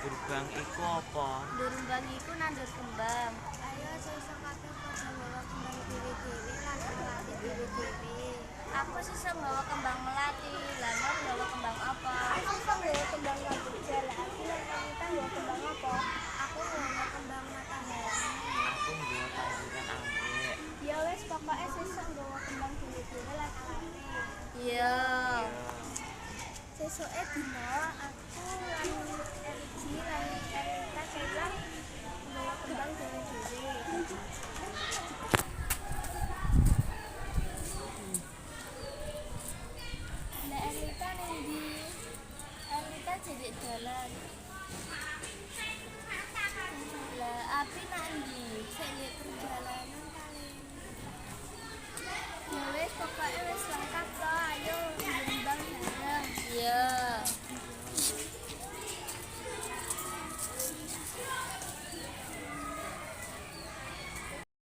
Durbang iku apa? Durbang iku nandur kembang. Ayo sesuk kabeh padha nggawa kembang dhewe-dhewe lan ngelatih dhewe-dhewe. Aku sisa nggawa kembang melati. Lah Nur nggawa kembang apa? Aku kok nggawa kembang Kamboja, lah aku lan Kamita nggawa kembang apa? Aku nggawa kembang matahari. Aku nggawa tanduran anggrek. Ya wes pokoke sesuk nggawa kembang dhewe-dhewe lan ngelatih. Iya. Sesuke dina aku lan Elji lan Elita Sheila nggawa kembang dhewe-dhewe. Nek Elita ning ndi? Elita jadi jalan. Lah api nang ndi? Sik lihat perjalanan paling. Ya wes pokoke wes lengkap to, ayo